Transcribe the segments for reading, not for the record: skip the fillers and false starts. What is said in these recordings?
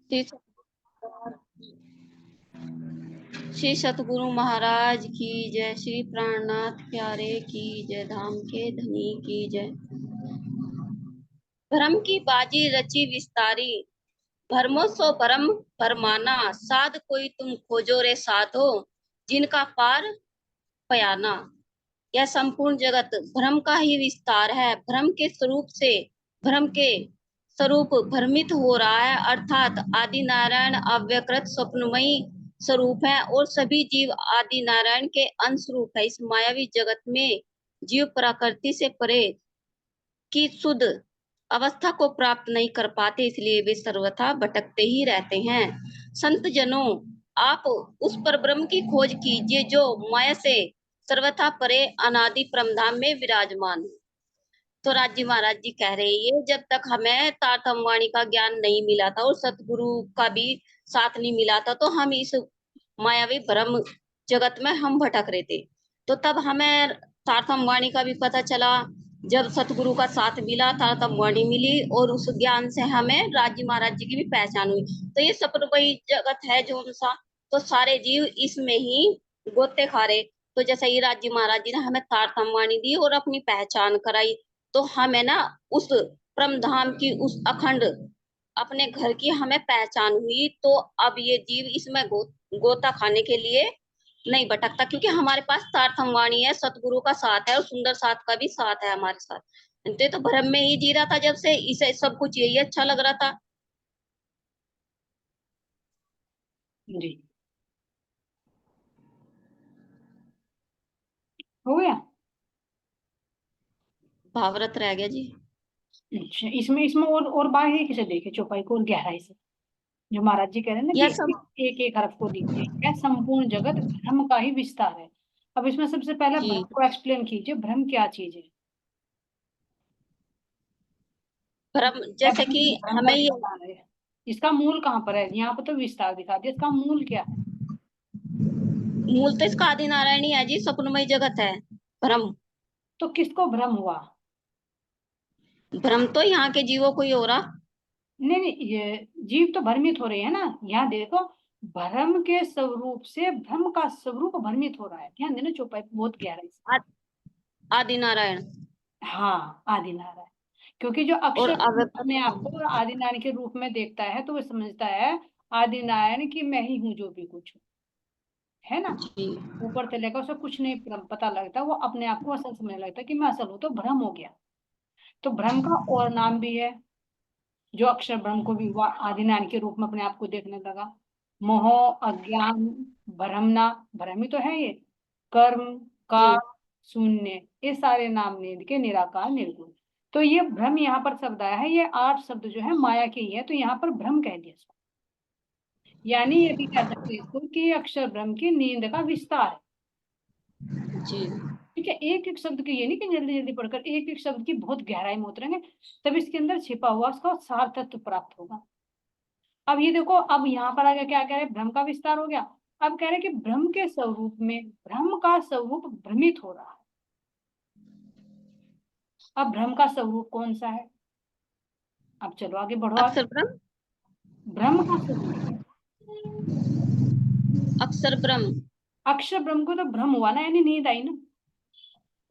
श्री श्री सतगुरु महाराज की जय। श्री प्राणनाथ प्यारे की जय। धाम के धनी की जय। भरम की बाजी रची विस्तारी, भरमो सो भरम भरमाना। साध कोई तुम खोजो रे साधो, जिनका पार पयाना। यह संपूर्ण जगत भ्रम का ही विस्तार है। भ्रम के स्वरूप से भ्रम के स्वरूप भ्रमित हो रहा है, अर्थात आदि नारायण अव्यकृत स्वप्नमयी स्वरूप है और सभी जीव आदि नारायण के अंश रूप है। इस मायावी जगत में जीव प्रकृति से परे की शुद्ध अवस्था को प्राप्त नहीं कर पाते, इसलिए वे सर्वथा भटकते ही रहते हैं। संत जनों, आप उस पर ब्रह्म की खोज कीजिए जो माया से सर्वथा परे अनादि परमधाम में विराजमान है। तो राजी महाराज जी कह रहे हैं, जब तक हमें तारतम वाणी का ज्ञान नहीं मिला था और सतगुरु का भी साथ नहीं मिला था, तो हम इस मायावी भ्रम जगत में हम भटक रहे थे। तो तब हमें तारतम वाणी का भी पता चला। जब सतगुरु का साथ मिला, तारतम वाणी मिली और उस ज्ञान से हमें राजी महाराज जी की भी पहचान हुई। तो ये सपरमयी जगत है जो सा, तो सारे जीव इसमें ही गोते खा रहे। तो जैसे ही राजी महाराज जी ने हमें तारतम वाणी दी और अपनी पहचान कराई, तो हमें ना उस परम धाम की, उस अखंड अपने घर की हमें पहचान हुई। तो अब ये जीव इसमें गोता खाने के लिए नहीं भटकता, क्योंकि हमारे पास तारतम वाणी है, सतगुरु का साथ है और सुंदर साथ का भी साथ है हमारे साथ। तो भ्रम में ही जी रहा था जब से, इसे सब कुछ यही अच्छा लग रहा था। जी हो गया। भावरत रह गया जी। अच्छा, इसमें इसमें और बाहरी किसे देखे चौपाई को और गहराई से, जो महाराज जी कह रहे हैं ना यह सब कि एक एक हरफ को देखिए, यह संपूर्ण जगत भ्रम का ही विस्तार है। अब इसमें सबसे पहले जी, भ्रम को एक्सप्लेन कीजिए, भ्रम क्या चीज है। भ्रम या जैसे कि भ्रम का हमें ये विस्तार है, इसका मूल कहाँ पर है, यहाँ पर तो विस्तार दिखा दिया, इसका मूल क्या है। मूल तो इसका आदि नारायण ही है जी, सपनमय जगत है भ्रम। तो किसको भ्रम हुआ। भ्रम तो यहाँ के जीवों को ही हो रहा। नहीं नहीं, ये जीव तो भ्रमित हो रहे हैं ना, यहाँ देखो, भ्रम के स्वरूप से भ्रम का स्वरूप भ्रमित हो रहा है, ध्यान देना चौपाई बहुत गहराई से। आदि नारायण हाँ, आदि नारायण, क्योंकि जो और अक्षर अपने आप को अव्यक्त। आदि नारायण के रूप में देखता है तो वो समझता है आदि नारायण की मैं ही हूँ जो भी कुछ हूँ, है ना। जी, ऊपर से लेकर उसे कुछ नहीं पता लगता, वो अपने आप को असल समझने लगता है कि मैं असल हूँ, तो भ्रम हो गया। तो भ्रम का और नाम भी है, जो अक्षर ब्रह्म को भी वह आदि नारायण के रूप में अपने आप को देखने लगा। मोह, अज्ञान, भ्रमना, भ्रम ही तो है ये, कर्म का जी, शून्य, ये सारे नाम नींद के निराकार निर्गुण। तो ये भ्रम यहाँ पर शब्द आया है, ये 8 शब्द जो है माया के ही है, तो यहाँ पर भ्रम कह दिया इसको। यानी ये भी कह सकते हैं इसको कि ये अक्षर ब्रह्म की नींद का विस्तार है। जी, ठीक है, एक एक शब्द की, ये नहीं कि जल्दी जल्दी पढ़कर एक एक शब्द की बहुत गहराई में उतरेंगे, तब इसके अंदर छिपा हुआ उसका सार तत्व प्राप्त होगा। अब ये देखो, अब यहाँ पर आगे क्या कह रहे हैं, भ्रम का विस्तार हो गया। अब कह रहे हैं कि भ्रम के स्वरूप में भ्रम का स्वरूप भ्रमित हो रहा है। अब भ्रम का स्वरूप कौन सा है, अब चलो आगे बढ़ो आगे। अक्षर ब्रह्म। भ्रम का स्वरूप, अक्षर ब्रह्म। अक्षर ब्रह्म को तो भ्रम हुआ ना, यानी नींद आई ना,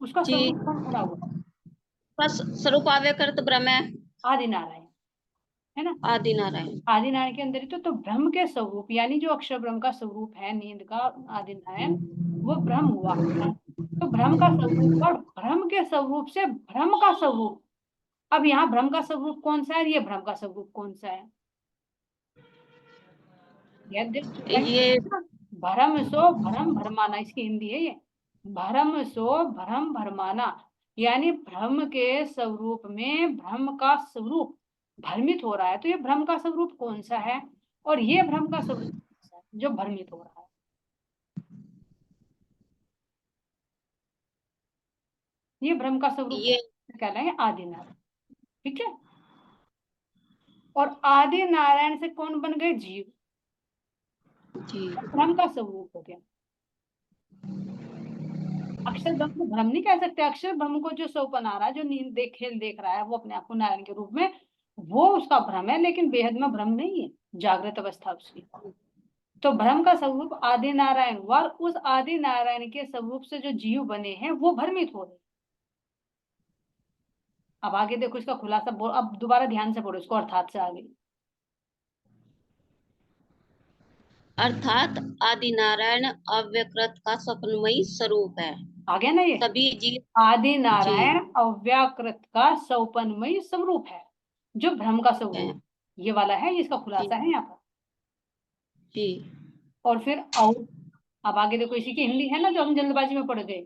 उसका जी, स्वरूप कौन खड़ा हुआ, बस स्वरूप अव्यकृत ब्रह्म है। आदि नारायण, है ना। आदि नारायण। आदि नारायण के अंदर ही तो भ्रम के स्वरूप, यानी जो अक्षर ब्रह्म का स्वरूप है नींद का, आदि नारायण, वो भ्रम हुआ। तो भ्रम का स्वरूप और भ्रम के स्वरूप से भ्रम का स्वरूप, अब यहाँ भ्रम का स्वरूप कौन सा है, ये भ्रम का स्वरूप कौन सा है। ये भरम सो भरम भरमाना, इसकी हिंदी है ये, भरम सो भरम भरमाना, यानी भ्रम के स्वरूप में भ्रम का स्वरूप भ्रमित हो रहा है। तो ये भ्रम का स्वरूप कौन सा है, और ये भ्रम का स्वरूप कौन सा है जो भ्रमित हो रहा है। ये भ्रम का स्वरूप ये कहलाएंगे आदि नारायण। ठीक है, और आदि नारायण से कौन बन गए, जीव, जी, भ्रम का स्वरूप हो गया। अक्षर ब्रह्म को भ्रम नहीं कह सकते, अक्षर ब्रह्म को जो स्वपन आ रहा है, जो नींद देख खेल देख रहा है, वो अपने आप को नारायण के रूप में, वो उसका भ्रम है, लेकिन बेहद में भ्रम नहीं है, जागृत अवस्था उसकी। तो भ्रम का स्वरूप आदि नारायण, और उस आदि नारायण के स्वरूप से जो जीव बने हैं वो भ्रमित हो रहे हैं। अब आगे देखो इसका खुलासा, अब दोबारा ध्यान से पढ़ो इसको, अर्थात से आगे। अर्थात आदि नारायण अव्यकृत का स्वप्नमयी स्वरूप है। आ गया ना ये, सभी जीव। आदि जी। नारायण अव्याकृत का सौपनमयी स्वरूप है, जो भ्रम का है। स्वरूप ये वाला है, इसका खुलासा जी। है यहाँ पर। जी। और फिर अब आगे देखो, इसी की हिंदी है ना जो हम जल्दबाजी में पढ़ गए।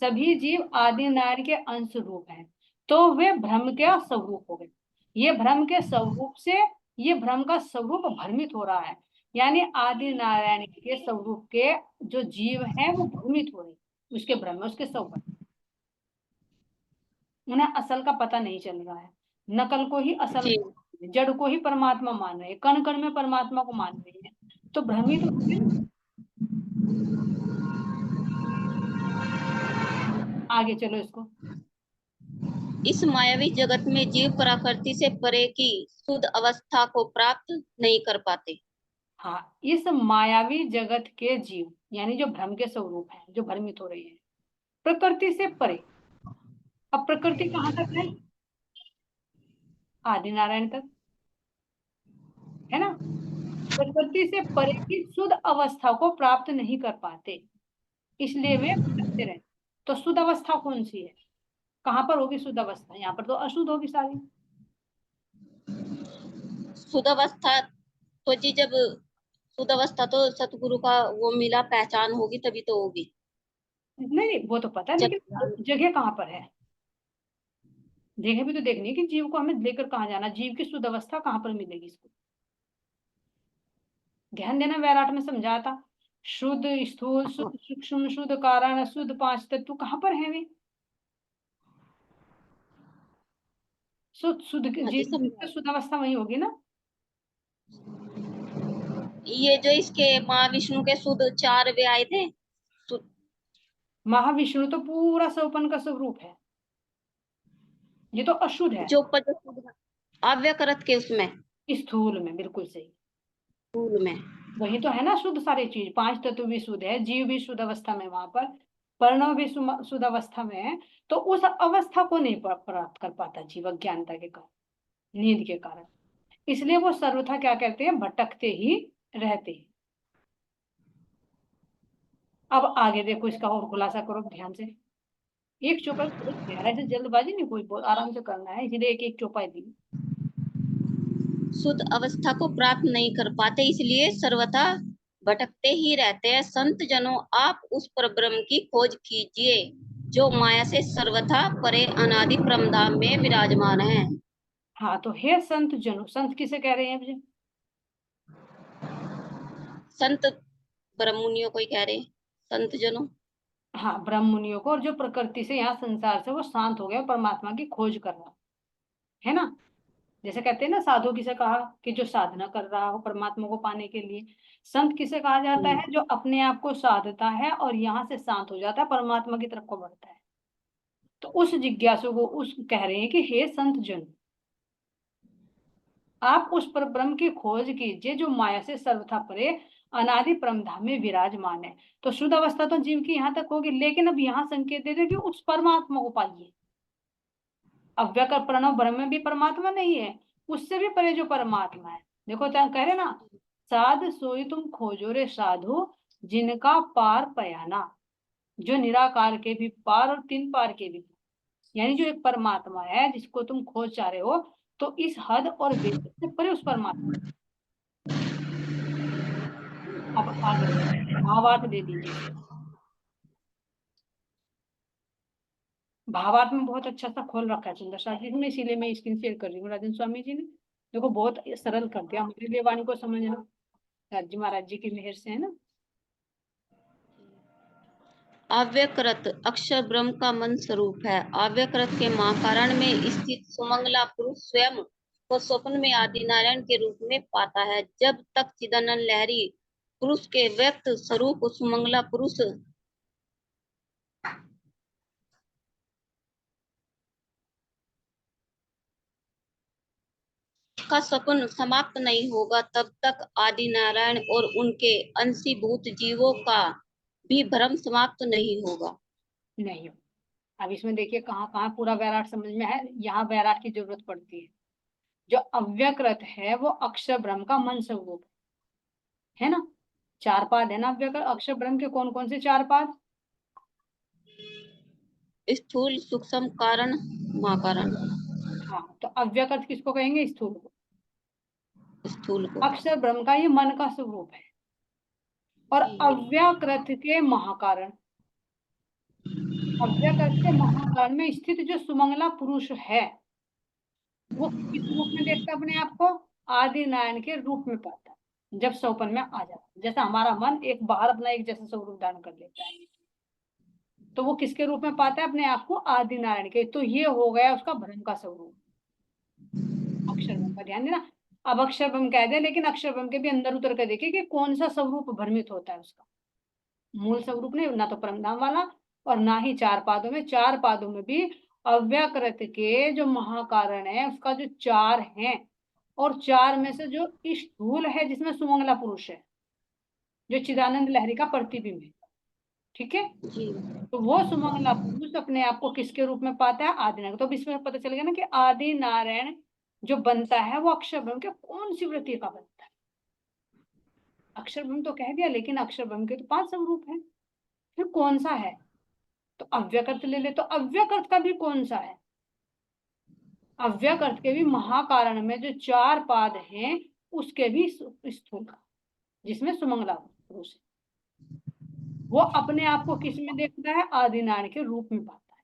सभी जीव आदि नारायण के अंश रूप हैं, तो वे भ्रम के स्वरूप हो गए। ये भ्रम के स्वरूप से, ये भ्रम का स्वरूप भ्रमित हो रहा है, यानी आदि नारायण के स्वरूप के जो जीव हैं वो भ्रमित हो रहे हैं, उसके भ्रम में, उसके स्वरूप। उन्हें असल का पता नहीं चल रहा है, नकल को ही असल, जी। जड़ को ही परमात्मा मान रहे हैं, कण कण में परमात्मा को मान रहे हैं, तो भ्रमित हो गए ना। आगे चलो इसको। इस मायावी जगत में जीव प्रकृति से परे की शुद्ध अवस्था को प्राप्त नहीं कर पाते। हाँ, इस मायावी जगत के जीव, यानी जो भ्रम के स्वरूप हैं, जो भ्रमित हो रहे हैं, प्रकृति से परे। अब प्रकृति कहाँ तक है? आदि नारायण तक, है ना। प्रकृति से परे की शुद्ध अवस्था को प्राप्त नहीं कर पाते, इसलिए वे भटकते रहते। तो शुद्ध अवस्था कौन सी है? कहाँ पर होगी शुद्ध अवस्था? यहाँ पर तो अशुद्ध होगी सारी। शुद्ध अवस्था तो जी, जब शुद्ध अवस्था तो सतगुरु का वो मिला, पहचान होगी तभी तो होगी। नहीं नहीं, वो तो पता है, जब लेकिन जगह कहाँ पर है? जगह भी तो देखनी है कि जीव को हमें लेकर कहाँ जाना, जीव की शुद्ध अवस्था कहाँ पर मिलेगी इसको। ध्यान देना, वैराट में समझाया था, शुद्ध स्थूल शुद्ध सूक्ष्म शुद्ध कारण शुद्ध पांच तत्व कहाँ पर है वे? शुद्ध शुद्ध हाँ जी, जीव समझा। की शुद्ध अवस्था वही होगी ना। ये जो इसके महाविष्णु के शुद्ध चार वे आए थे, महाविष्णु तो पूरा सौपन का स्वरूप है, ये तो अशुद्ध है। जो ऊपर जो शुद्ध अव्यकृत के उसमें स्थूल में बिल्कुल सही, फूल में। वही तो है ना शुद्ध, सारी चीज, पांच तत्व भी शुद्ध है, जीव भी शुद्ध अवस्था में, वहां पर प्रणव भी शुद्ध अवस्था में है। तो उस अवस्था को नहीं प्राप्त कर पाता जीव, अज्ञानता के कारण, नींद के कारण, इसलिए वो सर्वथा क्या कहते हैं, भटकते ही रहते हैं। अब आगे देखो इसका और खुलासा करो ध्यान से, एक चौपाई बहुत गहरा है, जल्दबाजी नहीं, कोई बहुत आराम से करना है, इसीलिए एक एक चौपाई दी। शुद्ध अवस्था को प्राप्त नहीं कर पाते, इसलिए सर्वथा भटकते ही रहते हैं। संत जनों, आप उस परब्रह्म की खोज कीजिए जो माया से सर्वथा परे अनादि परमधाम में विराजमान है। हाँ, तो हे संत जनो, संत किसे कह रहे हैं मुझे? संत ब्रह्म मुनियों को ही कह रहे हैं, संत जनों। हाँ, ब्रह्म मुनियों को, और जो प्रकृति से, यहाँ संसार से वो शांत हो गया, परमात्मा की खोज कर रहा है ना। जैसे कहते हैं ना, साधु किसे कहा कि जो साधना कर रहा हो परमात्मा को पाने के लिए। संत किसे कहा जाता है? जो अपने आप को साधता है और यहाँ से शांत हो जाता है, परमात्मा की तरफ को बढ़ता है। तो उस जिज्ञासु को उस कह रहे हैं कि हे संत जन, आप उस पर ब्रह्म की खोज कीजिए जो माया से सर्वथा परे अनादि परमधाम में विराजमान है। तो शुद्ध अवस्था तो जीव की यहाँ तक होगी, लेकिन अब यहाँ संकेत दे दे कि उस परमात्मा को पाइए। अव्यक्त प्रणव ब्रह्म में भी परमात्मा नहीं है, उससे भी परे जो परमात्मा है। देखो क्या कह रहे ना, साध सोई तुम खोजो रे साधु, जिनका पार पयाना, जो निराकार के भी पार और तीन पार के भी, यानी जो एक परमात्मा है जिसको तुम खोज चाह रहे हो, तो इस हद और वेद से परे उस परमात्मा। अब आगे भावार्थ दे दीजिए। भावार्थ में बहुत अच्छा सा खोल रखा है सुंदर सा, जिसमें इसीलिए मैं स्क्रीन शेयर कर रही हूँ, राजन स्वामी जी ने देखो बहुत सरल कर दिया हमारे लिए वाणी को समझना, राज्य महाराज जी की मेहर से, है ना। अव्यकृत अक्षर ब्रह्म का मन स्वरूप है। अव्यकृत के महाकारण में स्थित सुमंगला पुरुष स्वयं को स्वप्न में आदि नारायण के रूप में पाता है। जब तक चिदानंद लहरी पुरुष के व्यक्त स्वरूप सुमंगला पुरुष उसका सपन समाप्त नहीं होगा, तब तक आदि नारायण और उनके अंशीभूत जीवों का भी भ्रम समाप्त नहीं होगा। नहीं हो। अब इसमें देखिए कहाँ कहाँ पूरा वैराट समझ में है, यहाँ वैराट की जरूरत पड़ती है। जो अव्यकृत है वो अक्षर ब्रह्म का मन स्वरूप है ना। चार पाद है ना अव्यकृत अक्षर ब्रह्म के, कौन कौन से चार पाद? स्थूल, सूक्ष्म, कारण, महाकारण। हाँ, तो अव्यकृत किसको कहेंगे? स्थूल को। स्थूल को। अक्षर ब्रह्म का ये मन का स्वरूप है। और जी। अव्यकृत के महाकारण, अव्यकृत के महाकारण में स्थित जो सुमंगला पुरुष है वो किस रूप में देखता है अपने आप को? आदि नारायण के रूप में पाता है जब सौपन में आ जाता है। जैसा हमारा मन एक बाहर अपना एक जैसा स्वरूप धारण कर लेता है, तो वो किसके रूप में पाता है अपने आप को? आदि नारायण के। तो ये हो गया उसका भ्रम का स्वरूप, अक्षर ब्रह्म का। ध्यान देना, अब अक्षर ब्रह्म कह दे, लेकिन अक्षर ब्रह्म के भी अंदर उतर कर देखिए कि कौन सा स्वरूप भ्रमित होता है उसका। मूल स्वरूप नहीं, ना तो परमधाम वाला और ना ही चार पादों में। चार पादों में भी अव्यकृत के जो महाकारण है उसका जो चार है, और चार में से जो स्थूल है जिसमें सुमंगला पुरुष है, जो चिदानंद लहरी का प्रतिबिंब है, ठीक है। जी। तो वो सुमंगला पुरुष अपने आप को किसके रूप में पाता है? आदि नारायण। तो अब इसमें पता चल गया ना कि आदि नारायण जो बनता है वो अक्षर ब्रह्म के कौन सी वृत्ति का बनता है? अक्षर ब्रह्म तो कह दिया, लेकिन अक्षर ब्रह्म के तो 5 स्वरूप है, फिर कौन सा है? तो अव्यकृत ले ले, तो अव्यकृत का भी कौन सा है? अव्यकृत के भी महाकारण में जो चार पाद हैं उसके भी स्थूल का, जिसमें सुमंगला पुरुष है, वो अपने आप को किस में देखता है? आदि नारायण के रूप में पाता है।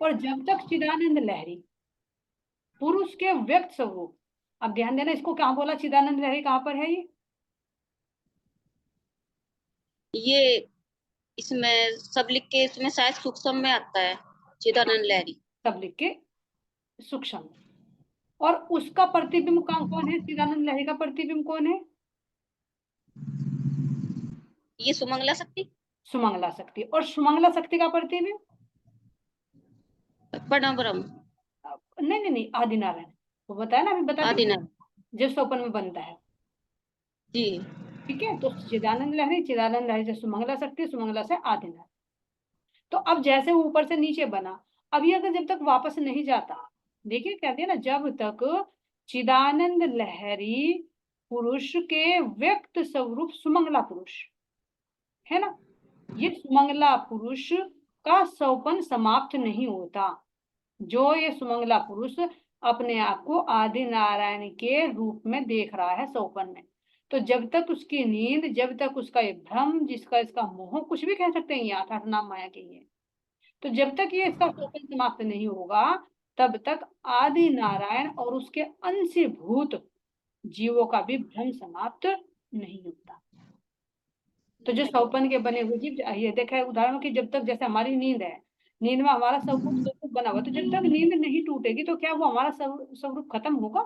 और जब तक चिदानंद लहरी पुरुष के व्यक्त स्वरूप, अब ध्यान देना इसको क्या बोला चिदानंद लहरी, कहां पर है ये इसमें सब लिख के, इसमें शायद सूक्ष्म में आता है, चिदानंद लहरी। सब लिख के सूक्ष्म में। और उसका प्रतिबिंब कौन है? चिदानंद लहरी का प्रतिबिंब कौन है? ये सुमंगला शक्ति। सुमंगला शक्ति। और सुमंगला शक्ति का प्रतिबिंब परम ब्रह्म। नहीं नहीं नहीं, आदि नारायण। वो बताया ना, अभी बता दी, आदि नारायण। जब स्वपन में बनता है, जी। ठीक है। तो चिदानंद लहरी, चिदानंद लहरी से सुमंगला शक्ति, सुमंगला से आदि नारायण। तो अब जैसे वो ऊपर से नीचे बना, अब ये अगर जब तक वापस नहीं जाता, देखिए कहते हैं ना, जब तक चिदानंद लहरी पुरुष के व्यक्त स्वरूप सुमंगला पुरुष है ना, ये सुमंगला पुरुष का सौपन समाप्त नहीं होता, जो ये सुमंगला पुरुष अपने आप को आदि नारायण के रूप में देख रहा है सौपन में, तो जब तक उसकी नींद, जब तक उसका ये भ्रम, जिसका इसका मोह, कुछ भी कह सकते हैं, ये आठ नाम माया के ही है, तो जब तक ये इसका सौपन समाप्त नहीं होगा तब तक आदि नारायण और उसके अंशीभूत जीवों का भी भ्रम समाप्त नहीं होता। तो जो सौपन के बने हुए जीव, ये देखा है उदाहरण की, जब तक जैसे हमारी नींद है, नींद में हमारा स्वरूप बना हुआ, तो जब तक नींद नहीं टूटेगी तो क्या वो हमारा स्वरूप खत्म होगा?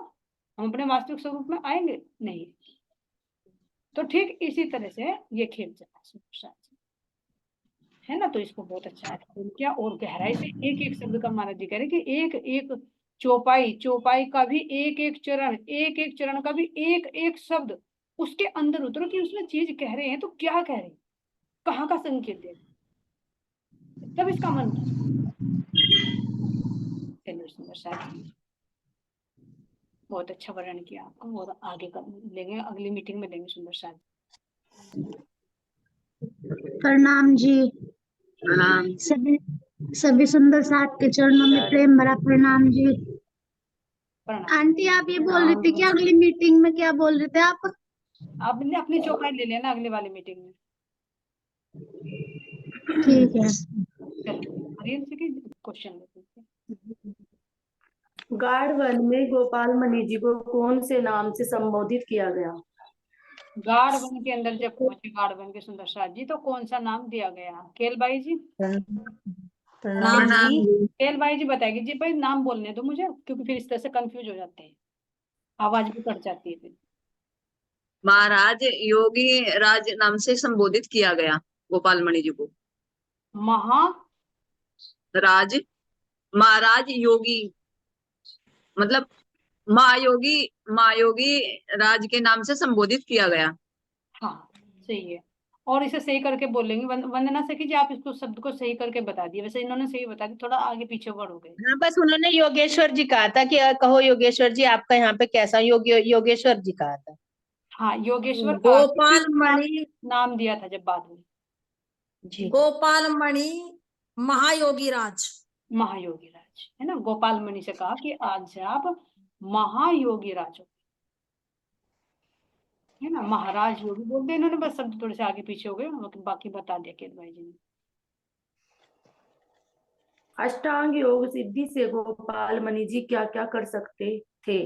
हम अपने वास्तविक स्वरूप में आएंगे नहीं। तो ठीक इसी तरह से ये खेल चला है ना। तो इसको बहुत अच्छा एक्सप्लेन किया और गहराई से एक एक शब्द का महाराज जी कह रहे कि एक एक चौपाई, चौपाई का भी एक एक चरण, एक एक चरण का भी एक एक शब्द उसके अंदर उतरो कि उसमें चीज कह रहे हैं तो क्या कह रहे हैं, कहाँ का संकेत दे रहे हैं, तब इसका मन था। चलो सुंदर साहब जी, बहुत अच्छा वर्णन किया आपको, और आगे कर लेंगे, अगली मीटिंग में लेंगे सुंदर साहब। प्रणाम जी। प्रणाम। सभी सभी सुंदर साहब के चरणों में प्रेम भरा प्रणाम जी। प्रणाम। आंटी आप ये बोल रही थी कि अगली मीटिंग में क्या बोल रहे थे आप? आपने अपनी चौपाई ले लेना अगली वाली मीटिंग में। ठीक है। चलो हरियंश जी की क्वेश्चन लेते हैं। गाढ़ वन में गोपाल मणि जी को कौन से नाम से संबोधित किया गया? गाढ़ वन के अंदर जब पहुंचे गाढ़ वन के सुंदर साथ जी, तो कौन सा नाम दिया गया? केलबाई जी। प्रणाम जी। केलबाई जी बताएगी जी, भाई नाम बोलने दो मुझे, क्योंकि फिर इस तरह से कंफ्यूज हो जाते हैं, आवाज भी कट जाती है फिर। महाराज योगी राज नाम से संबोधित किया गया गोपाल मणि जी को। महाराज राज, महाराज योगी मतलब महायोगी राज के नाम से संबोधित किया गया। हाँ सही है। और इसे सही करके बोलेंगे। वंदना सखी जी, आप इसको शब्द को सही करके बता दिए। वैसे इन्होंने सही बता दिया, थोड़ा आगे पीछे वर्ड हो गए। हाँ, बस उन्होंने योगेश्वर जी कहा था कि कहो योगेश्वर जी आपका यहाँ पे कैसा, योगेश्वर जी कहा था। हाँ योगेश्वर गोपाल मणि, नाम दिया था जब बाद में जी। गोपाल मणि महायोगी राज, महायोगी राज है ना। गोपाल मणि से कहा कि आज आप महायोगी राज हो, है ना। महाराज योगी बोलते इन्होंने, बस शब्द थोड़े से आगे पीछे हो गए, मतलब बाकी बता दिया केत भाई जी ने। अष्टांग योग सिद्धि से गोपाल मणि जी क्या क्या कर सकते थे?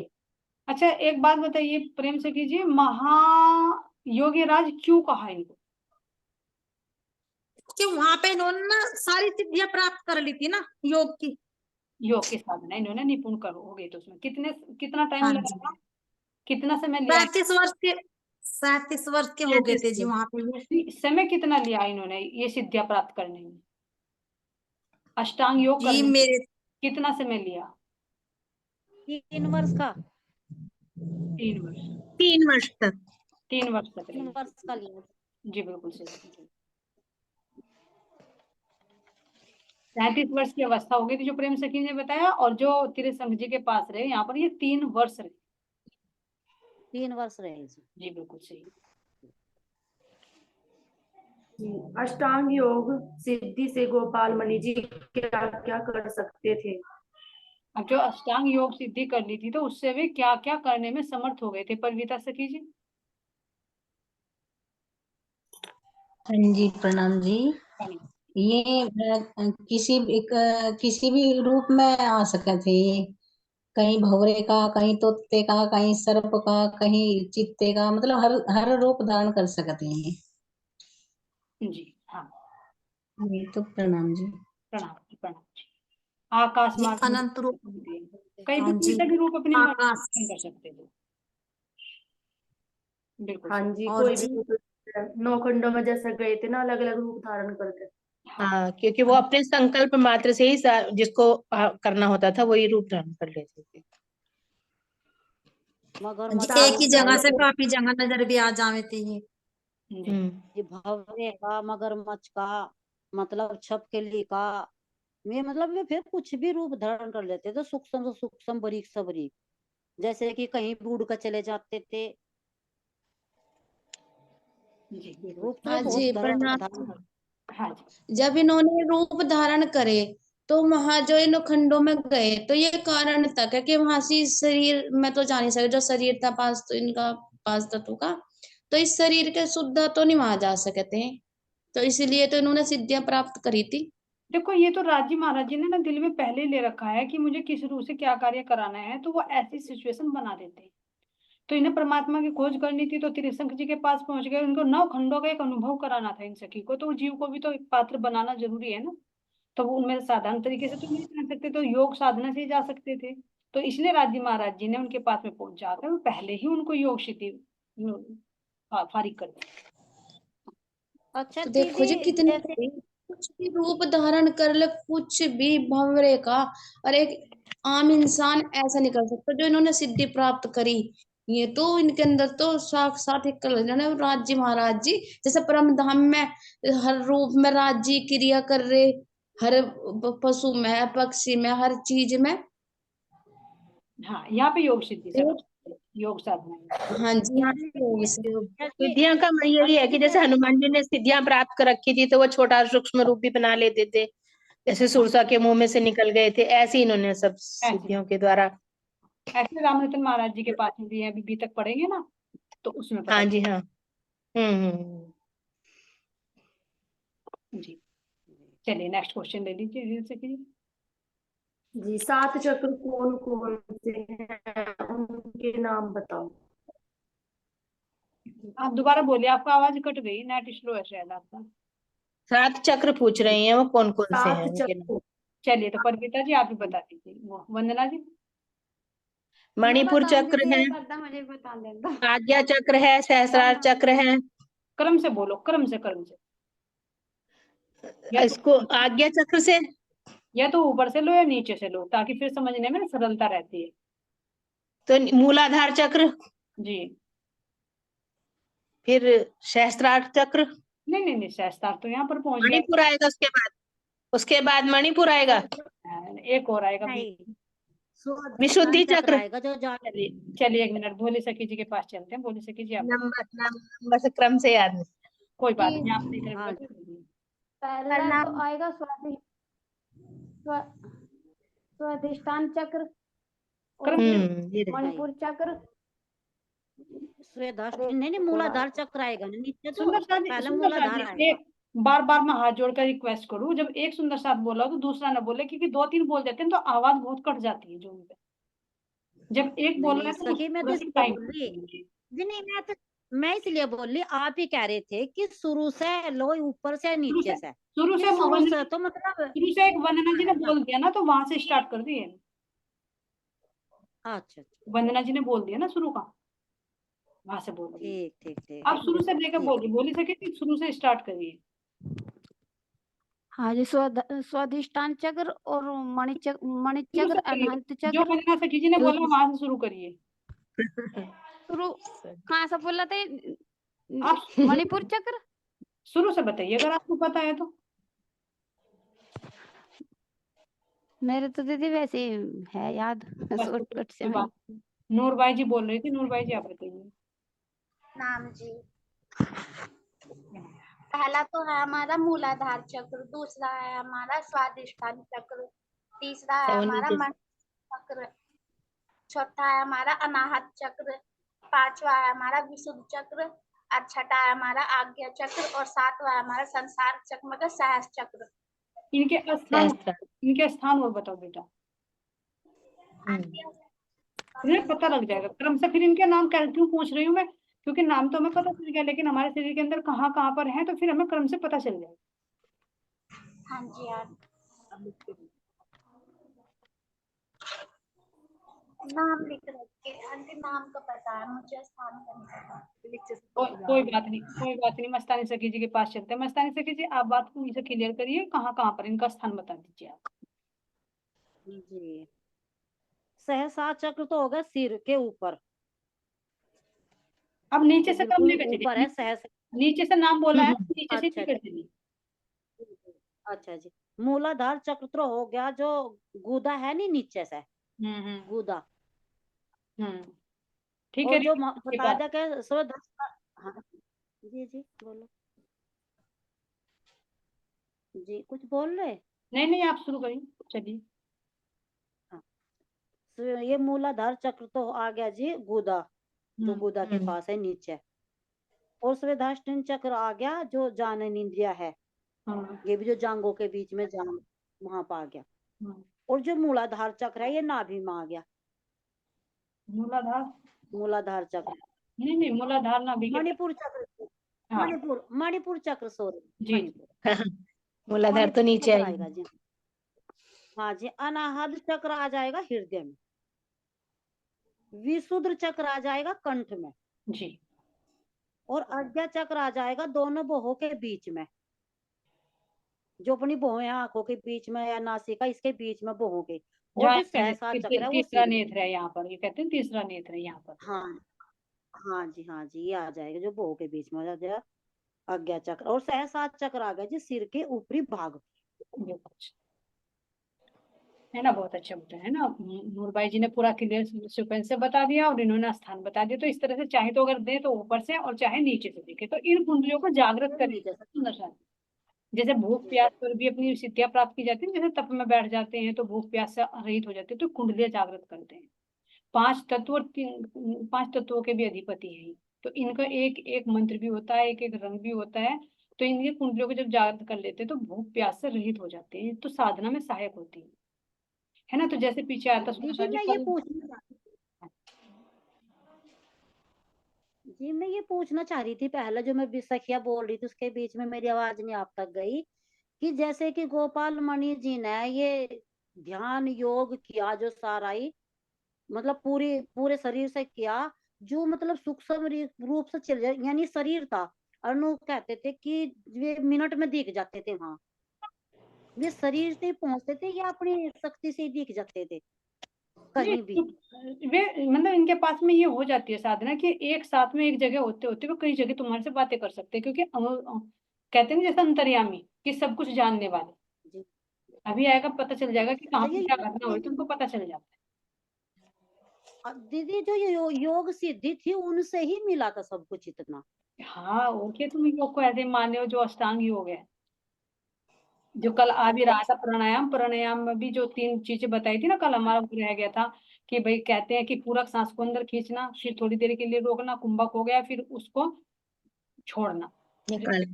अच्छा एक बात बताइए प्रेम से कीजिए, महायोगी राज क्यों कहा इनको? कि वहां पे इन्होंने ना सारी सिद्धियां प्राप्त कर ली थी ना योग की। योग की साधना इन्होंने निपुण कर हो गई, तो उसमें कितना टाइम हाँ लगा जी, था, कितना समय लिया? 37 वर्ष के हो गए थे जी वहां पे। समय कितना लिया इन्होंने ये सिद्धियां प्राप्त करने में? अष्टांग योग जी करने में मेरे कितना समय लिया? 3 वर्ष का, 3 वर्ष। 3 वर्ष तक। 3 वर्ष तक 3 लिया। वर्ष का लिया। जी बिल्कुल सही। 37 वर्ष की अवस्था हो गई थी जो प्रेम सखी ने बताया, और जो त्रिशंक जी के पास रहे यहाँ पर ये 3 वर्ष रहे। 3 वर्ष रहे जी। जी बिल्कुल सही। अष्टांग योग सिद्धि से गोपाल मणि जी क्या क्या कर सकते थे? अब जो अष्टांग योग सिद्धि कर ली थी तो उससे वे क्या क्या करने में समर्थ हो गए थे, परविता सखी जी? हाँ जी, प्रणाम जी। ये किसी भी रूप में आ सकते थे ये, कहीं भंवरे का, कहीं तोते का, कहीं सर्प का, कहीं चित्ते का, मतलब हर रूप धारण कर सकते हैं ये। जी हाँ ये तो प्रणाम जी। प्रणाम जी, प्रणाम जी। आकाश जी मार्ग अनंत रूप, कहीं हाँ भी जी, कोई सा भी रूप अपनी मर्जी आकाश। से कर सकते थे। बिल्कुल हाँ सही। जी, और कोई जी भी 9 खंडों में जैसे गए थे ना, अलग अलग रूप धारण करके। हाँ, क्योंकि वो अपने संकल्प मात्र से ही जिसको करना होता था वही रूप धारण कर लेते थे। मगरमच्छ जी, एक का ही जगह से काफी जगह नजर भी आ जावे थे ये। जी ये भंवरे का, मगरमच्छ का, मतलब छपकली का, ये मतलब वे फिर कुछ भी रूप धारण कर लेते थे, सूक्ष्म से सूक्ष्म, बारीक से बारीक, जैसे कि कहीं भी उड़ कर चले जाते थे। जी बिल्कुल। रूप तो हाँ बहुत जी धारण प्रणाम। हाँ जी जब इन्होंने रूप धारण करे तो वहां जो इन खंडों में गए तो ये कारण तक है कि वहां से शरीर में तो जा नहीं सके, जो शरीर था पांच तो इनका 5 तत्व का, तो इस शरीर के शुद्ध तो नहीं वहां जा सकते, तो इसलिए तो इन्होंने सिद्धियां प्राप्त करी थी। देखो, ये तो राजी महाराज जी ने ना दिल में पहले ही ले रखा है कि मुझे किस रूप से क्या कार्य कराना है, तो वो ऐसी सिचुएशन बना देते हैं। तो इन्हें परमात्मा की खोज करनी थी तो त्रिशंक जी के पास पहुंच गए, उनको 9 खंडों का एक अनुभव कराना था इन सखी को, तो जीव को भी तो एक पात्र बनाना जरूरी है ना। तो वो उनमें साधारण तरीके से तो नहीं कर सकते, तो योग साधना से ही जा सकते थे। तो इसलिए राजी महाराज जी ने उनके पास में पहुंच जाकर पहले ही उनको योग सिद्धि फारिग कर दी। अच्छा तो देखो जी दीदी, कितनी जैसे कुछ भी रूप धारण कर ले, कुछ भी भंवरे का, और एक आम इंसान ऐसा नहीं कर सकता जो इन्होंने सिद्धि प्राप्त करी। ये तो इनके अंदर तो साक्षात एक इन्होंने राज्य महाराज जी जैसे परम धाम में हर रूप में राज्य क्रिया कर रहे, हर पशु में, पक्षी में, हर चीज में। हाँ यहाँ पे योग सिद्धि से योग साधना है। हाँ जी, यहाँ पे योग से सिद्धियां का मैं यही है कि जैसे हनुमान जी ने सिद्धियां प्राप्त कर रखी थी तो वो छोटा सूक्ष्म रूप भी बना लेते थे, जैसे सुरसा के मुंह में से निकल गए थे, ऐसे इन्होंने सब सिद्धियों के द्वारा। ऐसे रामरतन महाराज जी के पास में भी है, अभी तक पढ़ेंगे ना तो उसमें पता हाँ जी हाँ। हम्म। जी। चलिए नेक्स्ट क्वेश्चन ले लीजिए से कीजिए। जी, 7 चक्र कौन कौन से हैं, उनके नाम बताओ। आप दोबारा बोलिए, आपका आवाज कट गई, नेट स्लो है शायद आपका। 7 चक्र पूछ रही हैं वो कौन कौन से 7 हैं उनके नाम। चक्र। चलिए तो परविता जी आप ही बता दीजिए, वो वंदना जी। मणिपुर चक्र है, मुझे बता देना। आज्ञा चक्र है, सहस्रार चक्र है। क्रम से बोलो, क्रम से इसको आज्ञा चक्र से, या तो ऊपर से लो या नीचे से लो, ताकि फिर समझने में सरलता रहती है। तो मूलाधार चक्र, जी फिर सहस्त्रार्थ चक्र, नहीं सहस्त्रार्थ तो यहाँ पर पहुंच गए। मणिपुर आएगा उसके बाद मणिपुर आएगा, एक और आएगा। नहीं, विशुद्धि स्वादिष्टान चक्र। आएगा जो जान। चलिए 1 मिनट, भोले सखी जी के पास चलते हैं। भोले सखी जी आप नंबर से क्रम से याद नहीं। कोई बात नहीं, आप सही हाँ करेंगे। पहला तो आएगा स्वादिष्टान चक्र और फिर ये रहे। मणिपुर चक्र। नहीं मूलाधार चक्र आएगा ना नीचे, तो सुंदर साथ पहले सुंदर मूलाधार साथ आएगा। बार बार मैं हाथ जोड़कर रिक्वेस्ट करूं, जब एक सुंदर साथ बोला तो दूसरा ना बोले, क्योंकि 2-3 बोल देते हैं तो आवाज बहुत कट जाती है जूम पे। जब एक बोल रहा है तो सखी मैं तो थोड़ा सा इसलिए टाइम बोल रही जी, नहीं मैं इसलिए बोल रही, आप ही कह रहे थे कि शुरू से लो, ऊपर से नीचे से। शुरू से शुरू से तो मतलब शुरू से एक वंदना जी ने बोल दिया ना, तो वहां से स्टार्ट कर दिए। अच्छा वंदना जी ने बोल दिया ना शुरू का, वहां से बोल दिया। ठीक आप शुरू से लेकर बोल ही सके, शुरू से स्टार्ट करिए। हाँ जी, स्वादिष्टान चक्र और मणिचक्र अनंत जो चक्र। वंदना सखी जी ने बोला वहां से शुरू करिए। शुरू कहाँ से बोला थे? आप मणिपुर चक्र। शुरू से बताइए अगर आपको पता है तो। मेरे तो दीदी वैसे है याद, शॉर्टकट से मैं। नूरबाई जी बोल रही थी, नूरबाई जी आप बताइए। नाम जी, पहला तो है हमारा मूलाधार चक्र, दूसरा है हमारा स्वादिष्टान चक्र, तीसरा है हमारा मन चक्र, चौथा है हमारा अनाहत चक्र, पांचवा है हमारा विशुद्ध चक्र, और छठा है हमारा आज्ञा चक्र, और सातवां है हमारा संसार चक्र मतलब सहस चक्र। इनके स्थान और बताओ बेटा, फिर पता लग जाएगा क्रम से। फिर इनके नाम क्यों पूछ रही हूँ मैं, क्योंकि नाम तो हमें पता चल गया, लेकिन हमारे शरीर के अंदर कहाँ कहाँ पर है, तो फिर हमें क्रम से पता चल जाएगा। हाँ जी यार, नाम लिख रखे, आंटी नाम तो पता है मुझे, स्थान का नहीं पता। कोई बात नहीं, मस्तानी सखी जी के पास चलते हैं। मस्तानी सखी जी आप बात को मुझे क्लियर करिए, कहाँ कहाँ पर इनका स्थान बता दीजिए आप। जी, सहसा चक्र तो होगा सिर के ऊपर। अब नीचे से कम लेकर ऊपर है सहस, नीचे से नाम बोला है, नीचे से लेकर चलिए। अच्छा जी, मूलाधार चक्र तो हो गया जो गुदा है नहीं नीचे से, गुदा। ठीक और है। जो बता दिया कि 110। हाँ जी बोलो जी, कुछ बोल रहे? नहीं आप शुरू करिए, चलिए। ये मूलाधार चक्र तो आ गया जी गुदा, जो गुदा के पास है नीचे। और स्वादिष्टान चक्र आ गया जो जानन इंद्रिया है, ये भी जो जांगों के बीच में जान, वहां पर आ गया। और जो मूलाधार चक्र है ये नाभि में आ गया। मूलाधार चक्र नहीं मूलाधार नाभि के मणिपुर चक्र, मणिपुर चक्र, सॉरी जी। मूलाधार तो नीचे आएगा जी। हाँ जी, अनाहत चक्र आ जाएगा हृदय में, विशुद्ध चक्र आ जाएगा कंठ में जी, और आज्ञा चक्र आ जाएगा दोनों भौहों के बीच में, जो अपनी भौं है आंखों के बीच में या नासिका इसके बीच में भौहों के। और जो सहसा चक्र है वो तीसरा नेत्र है यहाँ पर, ये कहते हैं तीसरा नेत्र है यहाँ पर। हाँ जी, ये आ जाएगा जो भौहों के बीच में आ जाएगा आज्ञा चक्र। और सहसा चक्र आ गया जी सिर के ऊपरी भाग है ना। बहुत अच्छा बताया है ना, नूरबाई जी ने पूरा क्लियर सीक्वेंस से बता दिया और इन्होंने स्थान बता दिया। तो इस तरह से चाहे तो अगर दे तो ऊपर से और चाहे नीचे से देखे, तो इन कुंडलियों को जागृत करें। जैसे भूख प्यास पर भी अपनी सिद्धियां प्राप्त की जाती है, जैसे तप में बैठ जाते हैं तो भूख प्यास से रहित हो जाते हैं, तो कुंडलियां जागृत करते हैं। 5 तत्वों के भी अधिपति है, तो इनका एक एक मंत्र भी होता है, एक एक रंग भी होता है। तो इनके कुंडलियों को जब जागृत कर लेते हैं तो भूख प्यास से रहित हो जाते हैं, तो साधना में सहायक होती है ना। तो जैसे पीछे आता मैं ये पूछना चाह रही थी, पहले जो मैं सखिया बोल रही थी उसके बीच में मेरी आवाज नहीं आप तक गई, कि जैसे कि गोपाल मणि जी ने ये ध्यान योग किया जो सारा ही मतलब पूरे शरीर से किया, जो मतलब सूक्ष्म रूप से चल जाए, यानी शरीर था। अनु कहते थे कि वे मिनट में दिख जाते थे, वहां वे शरीर से पहुंचते थे या अपनी शक्ति से दिख जाते थे? कहीं भी। वे मतलब इनके पास में ये हो जाती है साधना कि एक साथ में एक जगह होते होते वो कई जगह तुम्हारे से बातें कर सकते हैं, क्योंकि कहते हैं ना जैसे अंतर्यामी कि सब कुछ जानने वाले। जी। अभी आएगा पता चल जाएगा कि कहाँ अच्छा, पे ये क्या घटना हुई, तुमको पता चल जाता है। दीदी जो ये योग सिद्धि थी उनसे ही मिला था सब कुछ इतना। हाँ, ओके, तुम योग को ऐसे मान रहे हो जो अष्टांग योग है, जो कल आ भी रहा था। प्राणायाम में भी जो 3 चीजें बताई थी ना, कल हमारा वो रह गया था कि भाई कहते हैं कि पूरा सांस को अंदर खींचना, फिर थोड़ी देर के लिए रोकना, कुंभक हो गया, फिर उसको छोड़ना। निकाल।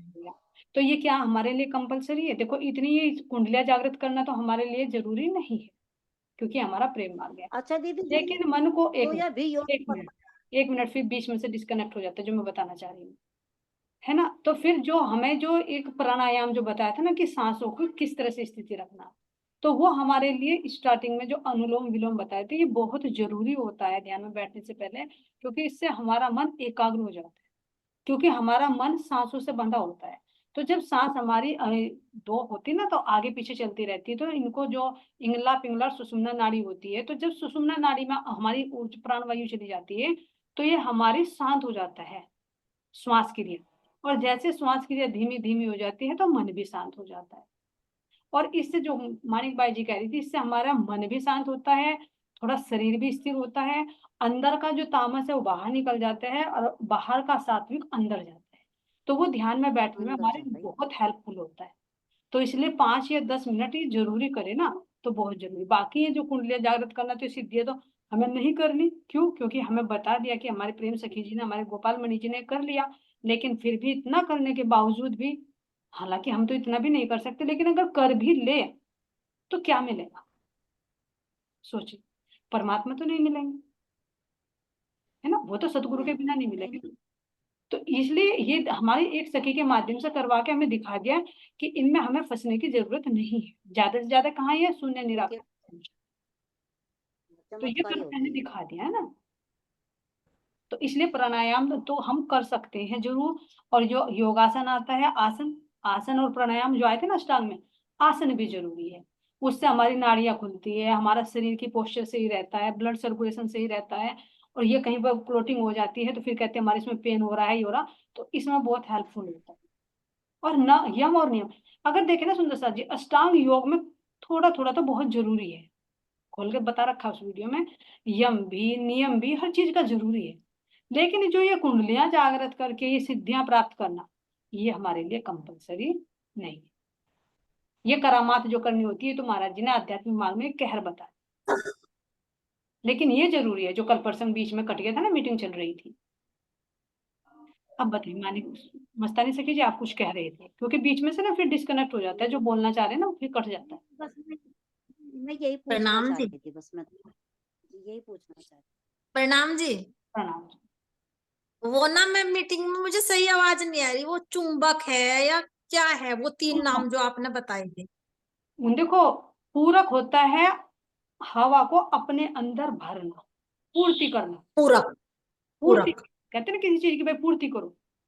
तो ये क्या हमारे लिए कंपलसरी है? देखो, इतनी ये कुंडलियां जागृत करना तो हमारे लिए जरूरी नहीं है, क्योंकि हमारा प्रेम मार्ग है। अच्छा दीदी, लेकिन मन को तो यह भी योग एक मिनट फिर बीच में से डिस्कनेक्ट हो जाता है, जो मैं बताना चाह रही हूँ, है ना। तो फिर जो हमें जो एक प्राणायाम जो बताया था ना कि सांसों को किस तरह से स्थिति रखना, तो वो हमारे लिए स्टार्टिंग में जो अनुलोम विलोम बताए थे, ये बहुत जरूरी होता है ध्यान में बैठने से पहले, क्योंकि इससे हमारा मन एकाग्र हो जाता है, क्योंकि हमारा मन सांसों से बंधा होता है। तो जब सांस हमारी दो होती ना, तो आगे पीछे चलती रहती है, तो इनको जो इंगला पिंगला सुषुम्ना नाड़ी होती है, तो जब सुषुम्ना नाड़ी में हमारी ऊर्ज प्राण वायु चली जाती है, तो ये हमारी शांत हो जाता है श्वास क्रिया, और जैसे श्वास क्रिया धीमी धीमी हो जाती है तो मन भी शांत हो जाता है। और इससे जो मानिक बाई जी कह रही थी, इससे हमारा मन भी शांत होता है, थोड़ा शरीर भी स्थिर होता है, अंदर का जो तामस है वो बाहर निकल जाता है, और बाहर का सात्विक अंदर जाता है। तो वो ध्यान में बैठने में अंदर हमारे जाता है। बहुत हेल्पफुल होता है। तो इसलिए 5 या 10 मिनट ये जरूरी करे ना, तो बहुत जरूरी। बाकी ये जो कुंडलियां जागृत करना तो सिद्धि है, तो हमें नहीं करनी। क्यों? क्योंकि हमें बता दिया कि हमारे प्रेम सखी जी ने, हमारे गोपाल मणि जी ने कर लिया। लेकिन फिर भी इतना करने के बावजूद भी, हालांकि हम तो इतना भी नहीं कर सकते, लेकिन अगर कर भी ले तो क्या मिलेगा? सोचिए, परमात्मा तो नहीं मिलेंगे, है ना, वो तो सतगुरु के बिना नहीं मिलेंगे। तो इसलिए ये हमारी एक सखी के माध्यम से करवा के हमें दिखा दिया कि इनमें हमें फंसने की जरूरत नहीं है। ज्यादा से ज्यादा कहाँ है? शून्य निराकार। तो ये चमत्कारी करके मैंने होती है। दिखा दिया है ना। तो इसलिए प्राणायाम तो हम कर सकते हैं जरूर। और जो योगासन आता है, आसन, आसन और प्राणायाम जो आए थे ना अष्टांग में, आसन भी जरूरी है। उससे हमारी नाड़ियां खुलती है, हमारा शरीर की पोस्चर सही रहता है, ब्लड सर्कुलेशन सही रहता है। और ये कहीं पर क्लोटिंग हो जाती है तो फिर कहते हैं हमारे इसमें पेन हो रहा है, ये हो रहा, तो इसमें बहुत हेल्पफुल होता है। और न यम और नियम, अगर देखें ना सुंदर साथ जी, अष्टांग योग में थोड़ा थोड़ा तो बहुत जरूरी है, खोल के बता रखा उस वीडियो में। यम भी नियम भी हर चीज का जरूरी है। लेकिन जो ये कुंडलियां जागृत करके ये सिद्धियां प्राप्त करना, ये हमारे लिए कंपलसरी नहीं है। ये करामात जो करनी होती है तो महाराज जी ने आध्यात्मिक मार्ग में कहर बताया। लेकिन ये जरूरी है, जो कल पर्सन बीच में कट गया था ना, मीटिंग चल रही थी। अब बताइए मानिक मस्तानी से कीजिए, आप कुछ कह रहे थे, क्योंकि बीच में से ना फिर डिस्कनेक्ट हो जाता है, जो बोलना चाह रहे हैं ना फिर कट जाता है। बस मैं यही पूछना प्रणाम जी। चाहती थी, बस मैं यही पूछना चाहती प्रणाम जी। प्रणाम। वो ना मैं मीटिंग में मुझे सही आवाज नहीं आ रही, वो चुंबक है या क्या है? वो 3 नाम जो आपने बताए थे। देखो, पूरक होता है हवा को अपने अंदर भरना, पूर्ति करना। पूरक। पूर्ति पूरक। कहते हैं ना किसी चीज की, भाई पूर्ति करो,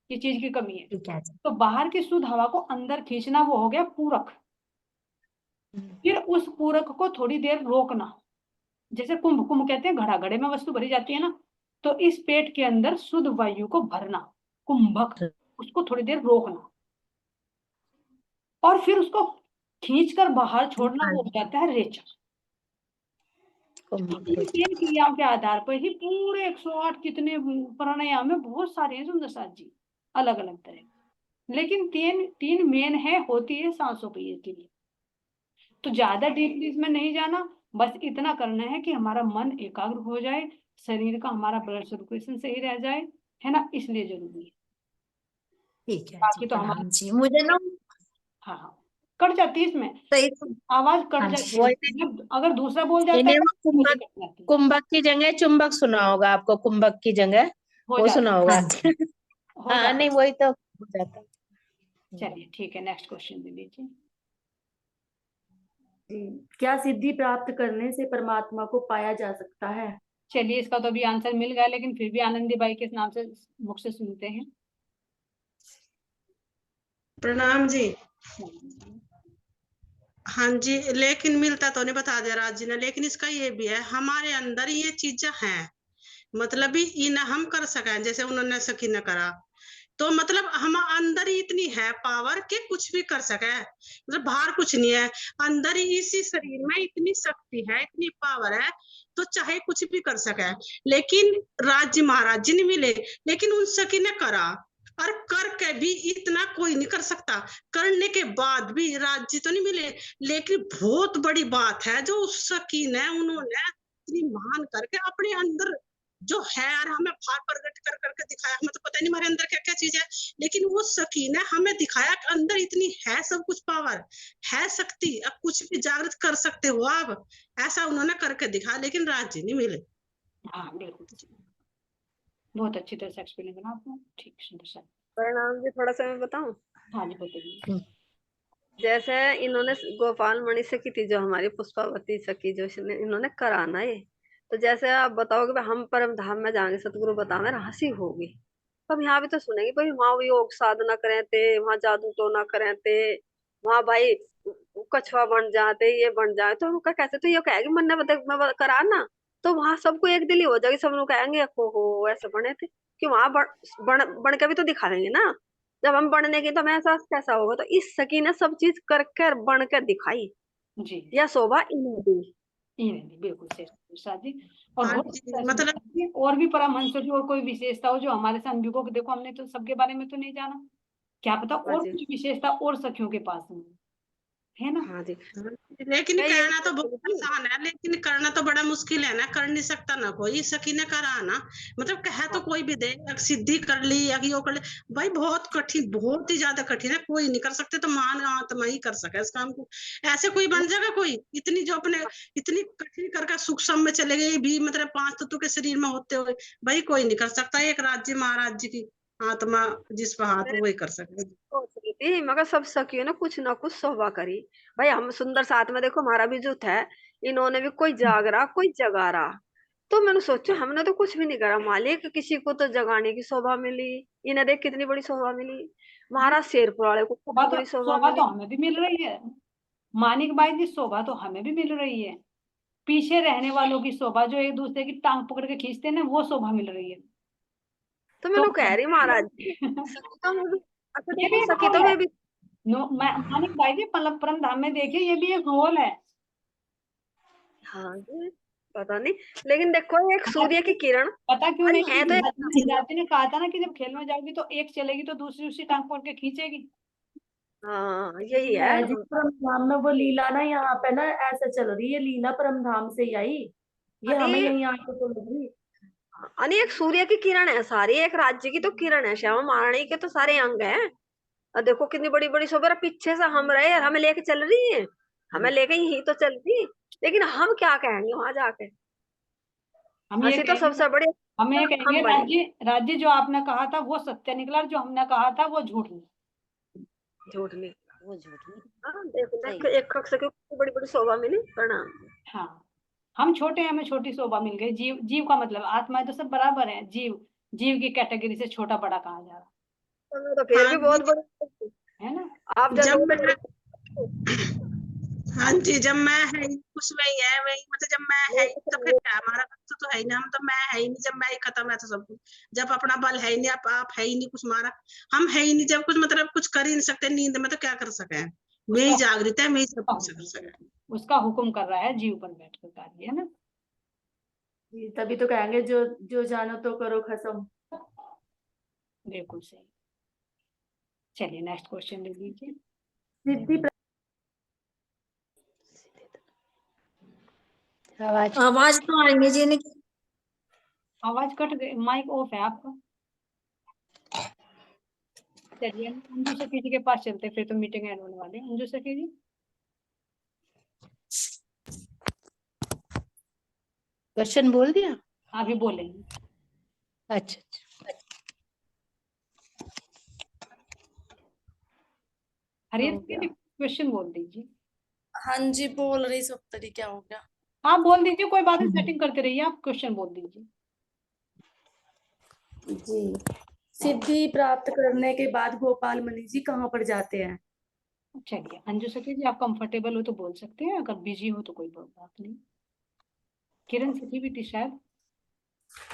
किसी चीज की कमी है, ठीक है जी। तो बाहर की शुद्ध हवा को अंदर खींचना, वो हो गया पूरक। फिर उस पूरक को थोड़ी देर रोकना, जैसे कुंभ, कुंभ कहते हैं घड़ा, घड़े में वस्तु भरी जाती है ना, तो इस पेट के अंदर शुद्ध वायु को भरना, कुंभक, उसको थोड़ी देर रोकना, और फिर उसको खींचकर बाहर छोड़ना, वो हो जाता है रेचक। इन 3 क्रियाओं के आधार पर ही पूरे 108 कितने प्राणायाम में बहुत सारे हैं सुंदर साथ जी, अलग अलग तरह। लेकिन 3 मेन है, होती है सांसों के लिए। तो ज्यादा डीपली इसमें नहीं जाना, बस इतना करना है कि हमारा मन एकाग्र हो जाए, शरीर का हमारा ब्लड सर्कुलेशन सही रह जाए, है ना, इसलिए जरूरी है। ठीक है बाकी जी। तो हमारा प्रणाम जी। मुझे ना हाँ हाँ कट जाती है इसमें, सही आवाज कट हाँ जाती जी। है, अगर दूसरा बोल जाता इन्हें है वो तो मुझे कुंभक, कट जाती है। कुंभक की जगह चुंबक सुना होगा आपको, कुंभक की जगह हो वो जाता सुना होगा। हाँ जी। हो हाँ जाता नहीं, वही तो हो जाता है। चलिए ठीक है, नेक्स्ट क्वेश्चन दे लीजिए। क्या सिद्धि प्राप्त करने से परमात्मा को पाया जा सकता है? चलिए, इसका तो अभी आंसर मिल गया, लेकिन फिर भी आनंदी बाई के नाम से मुख से सुनते हैं। प्रणाम जी। हाँ जी, लेकिन मिलता तो नहीं, बता दिया राज जी ने, लेकिन इसका ये भी है हमारे अंदर ये चीजें हैं, मतलब भी इन हम कर सकें, जैसे उन्होंने सखी ने करा, तो मतलब हम अंदर ही इतनी है पावर कि कुछ भी कर सके, मतलब बाहर कुछ नहीं है, अंदर ही इसी शरीर में इतनी शक्ति है, इतनी पावर है, तो चाहे कुछ भी कर सके। लेकिन राज जी महाराज जी नहीं मिले, लेकिन उन सखी ने करा, और करके भी इतना कोई नहीं कर सकता, करने के बाद भी राज जी तो नहीं मिले, लेकिन बहुत बड़ी बात है जो उस सखी ने उन्होंने इतनी महान करके अपने अंदर जो है, और हमें बाहर प्रकट कर करके दिखाया, हमें तो पता नहीं हमारे अंदर क्या क्या चीज है, लेकिन वो सखी ने हमें दिखाया कि अंदर इतनी है सब कुछ पावर है, शक्ति, अब कुछ भी जागृत कर सकते हो आप, ऐसा उन्होंने करके दिखाया, लेकिन राज जी नहीं मिले। हाँ बिल्कुल, बहुत अच्छी तरह से एक्सप्लेन करना आपने, ठीक, सुंदर सा। प्रणाम जी, थोड़ा सा मैं बताऊं। हाँ जी बताइए। जैसे इन्होंने गोपाल मणि सखी थी जो हमारी पुष्पावती सखी, जो इन्होंने कराना ये, तो जैसे आप बताओगे भाई हम परम धाम में जाएंगे, सतगुरु बतावे ना, हंसी होगी, तो हम यहाँ भी तो सुनेंगे भाई वहां भी योग साधना करें थे, वहां जादू टोना करें थे, वहां भाई कछुआ बन जाते, ये बन जाए, तो उनका कैसे, तो ये कहेगी मन ने करा ना, तो वहां सबको एक दिल ही हो जाएगी, सब लोग कहेंगे हो ऐसे बने थे, कि वहां बन के भी तो दिखा देंगे ना, जब हम बनने की तो हमें एहसास कैसा होगा, तो इस सखी ने सब चीज करके बन के दिखाई, जी यह शोभा इन्हें दी। बिल्कुल सही प्रसाद जी। और हाँ हो जी, सकता है मतलब सुनीता जी, और भी परमहंसों की और कोई विशेषता हो जो हमारे साथ देखो, देखो हमने तो सबके बारे में तो नहीं जाना, क्या पता हाँ और जी, कुछ विशेषता और सखियों के पास में है ना। हाँ जी, लेकिन मैं यही कहना तो सोच रही बहुत थी। आसान है, लेकिन करना तो बड़ा मुश्किल है ना, कर नहीं सकता ना कोई, सखी ने करा ना, मतलब कह तो हाँ, कोई भी दे, एक सिद्धि कर ली या यो कर ली, भाई बहुत कठिन, बहुत ही ज्यादा कठिन है, कोई नहीं कर सकते, तो मान आत्मा ही कर सके इस काम को, ऐसे कोई बन जाएगा कोई, इतनी जो अपने इतनी कठिन करके सूक्ष्म में चले गए भी, मतलब 5 तत्व के शरीर में होते हुए, भाई कोई नहीं कर सकता, एक राज्य महाराज जी की आत्मा जिस पर हाथ मैं हो वही कर सकते। सोच रही थी, मगर सब सखियों ने कुछ ना कुछ शोभा करी, भाई हम सुंदर साथ में देखो, हमारा भी जुट है, इन्होंने भी कोई जाग रहा कोई जगा रहा, तो मैंने सोचा हमने तो कुछ भी नहीं करा मालिक, किसी को तो जगाने की शोभा मिली, इन्हें देख कितनी बड़ी शोभा मिली, महाराज शेरपुर वाले को कितनी बड़ी शोभा शोभा तो मिली। हमें भी मिल रही है, मानिक भाई जी, शोभा तो हमें भी मिल रही है, पीछे रहने वालों की शोभा, जो एक दूसरे की टांग पकड़ के खींचते हैं ना, वो शोभा मिल रही है। तो तो मैंने कह रही महाराज सखी तो मैं भी, अच्छा ये भी देखो एक सखी रोल तो है। मैं भी, मानिक भाई जी, मतलब परम धाम में देखिए, ये भी एक रोल है। हाँ जी, पता नहीं, लेकिन देखो एक सूर्य की किरण, पता क्यों अरे नहीं, है तो विद्यार्थी ने कहा था ना कि जब खेल में जाओगी तो एक चलेगी तो दूसरी उसी टांग पकड़ के खींचेगी। हाँ यही है। है जी, परमधाम में वो लीला ना यहाँ पे ना ऐसे चल रही है, लीला परमधाम से ही आई, ये हमें अरे यहीं आके तो लग रही। अरे एक सूर्य की किरण है सारी, एक राज्य की तो किरण है, श्यामा महारानी के तो सारे अंग हैं, और देखो कितनी बड़ी बड़ी शोभा, पीछे से हम रहे और हमें लेके चल रही है, हमें लेके यही तो चल रही, लेकिन हम क्या कहेंगे वहां जाके, हम ये हंसी तो कहेंगे, सबसे बड़ी, हम ये कहेंगे हम बने, राज्य, राज्य जो आपने कहा था वो सत्य निकला, जो हमने कहा था वो झूठ निकला। झूठ नहीं, वो झूठ नहीं, हाँ देखो सही देखो एक कक्ष की कितनी बड़ी बड़ी शोभा मिली, प्रणाम। हाँ, हम छोटे हैं, हमें छोटी शोभा मिल गई, जीव, जीव का मतलब आत्माएं तो सब बराबर है, जीव, जीव की कैटेगरी से छोटा बड़ा कहा जा रहा तो फिर हाँ भी जी, बहुत बड़ी, है ना। आप जब जब मैं हाँ जी, जब मैं है ही कुछ वही है, वही मतलब जब मैं है ही तो फिर क्या, हमारा कुछ तो है ही नहीं, हम तो मैं है ही नहीं, जब मैं ही खत्म है तो सब कुछ, जब अपना बल है ही नहीं, आप है ही नहीं कुछ, हमारा हम है ही नहीं, जब कुछ मतलब कुछ कर ही नहीं सकते, नींद में तो क्या कर सके, मैं ही जागृत है, मैं ही सब कुछ कर सके। उसका हुक्म कर रहा है जीव पर बैठ कर कार्य, है ना। जी, तभी तो कहेंगे जो जो जानो तो करो खत्म। बिल्कुल सही। चलिए नेक्स्ट क्वेश्चन ले लीजिए। सिद्धि आवाज तो आएंगे जी नहीं। आवाज कट गई, माइक ऑफ है आपका। चलिए अंजू सखी जी के पास चलते, फिर तो मीटिंग एंड होने वाली है। अंजू सखी जी क्वेश्चन बोल दिया, अभी बोलेंगे। अच्छा हरियत जी क्वेश्चन बोल दीजिए। हाँ जी, बोल रही सप्तरी, क्या हो गया? आप बोल दीजिए, कोई बात नहीं, सेटिंग करते रहिए, आप क्वेश्चन बोल दीजिए। जी, सिद्धि प्राप्त करने के बाद गोपाल मणि जी कहाँ पर जाते हैं? चलिए अंजू सखी जी, आप कंफर्टेबल हो तो बोल सकते हैं, अगर बिजी हो तो कोई बात नहीं। किरण सखी भी थी शायद।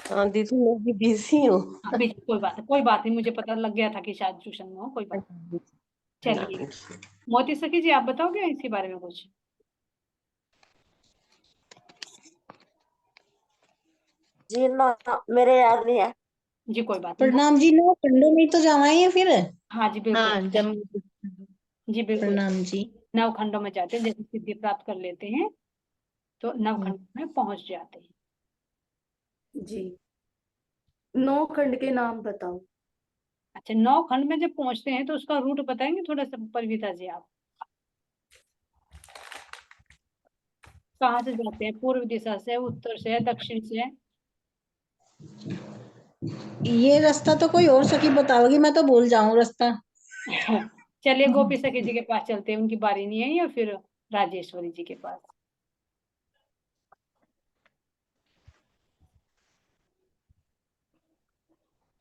हाँ दीदी मैं भी बिजी हूँ। हाँ बिजी, कोई बात नहीं, मुझे पता लग गया था कि शायद ट्यूशन में हो, कोई बात नहीं। चलिए मोती सखी जी, आप बताओगे इसके बारे में कुछ? जी ना, मेरे याद नहीं है। जी कोई बात नहीं। प्रणाम जी, नो खंडों में तो जावाई है फिर। हाँ जी बिल्कुल। हाँ जम्मू। जी बिल्कुल, प्रणाम जी। नवखंडों में जाते हैं, जैसे सिद्धि प्राप्त कर लेते हैं तो नवखंड में पहुंच जाते हैं। जी, 9 खंड के नाम बताओ। अच्छा, नवखंड में जब पहुंचते हैं तो उसका रूट बताएंगे थोड़ा सा परिविता जी आप? कहाँ से जाते हैं, पूर्व दिशा से, उत्तर से, दक्षिण से? ये रास्ता तो कोई और सखी बताओगी, मैं तो भूल जाऊं रास्ता। चलिए गोपी सखी जी के पास चलते हैं, उनकी बारी नहीं है, या फिर राजेश्वरी जी के पास?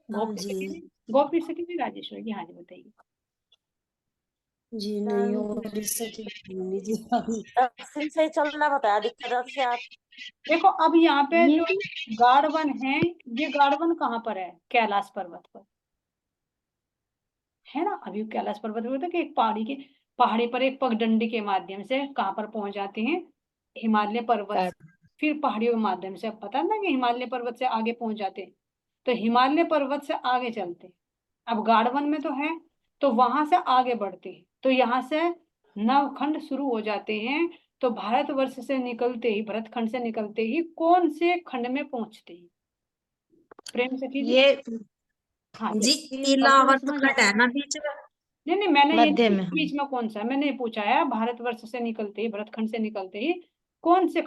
गोपी जी सखी जी, गोपी सखी जी, राजेश्वरी जी, हाँ जी बताइए। जी नहीं हो जी, दक्षिण से चलना बताया, दिक्कत से आप। देखो अब यहाँ पे जो गाड़वन है, ये गाड़वन कहाँ पर है? कैलाश पर्वत पर है ना। अभी कैलाश पर्वत पर होता है कि एक पहाड़ी पर एक पगडंडी के माध्यम से कहाँ पर पहुंच जाते हैं? हिमालय पर्वत, फिर पहाड़ियों के माध्यम से। अब पता ना कि हिमालय पर्वत से आगे पहुंच जाते हैं, तो हिमालय पर्वत से आगे चलते हैं। अब गाड़वन में तो है, तो वहां से आगे बढ़ते हैं, तो यहाँ से नवखंड शुरू हो जाते हैं। तो भारतवर्ष से निकलते ही, भरतखंड से निकलते ही कौन से खंड में पहुंचते हैं? प्रेम सखी जी। ये हाँ जी जी। तिलावर्त खंड है ना बीच में? नहीं मैंने ये मध्य नहीं में। बीच में कौन सा, मैंने ये पूछा है भारतवर्ष से निकलते ही, भरतखंड से निकलते ही कौन से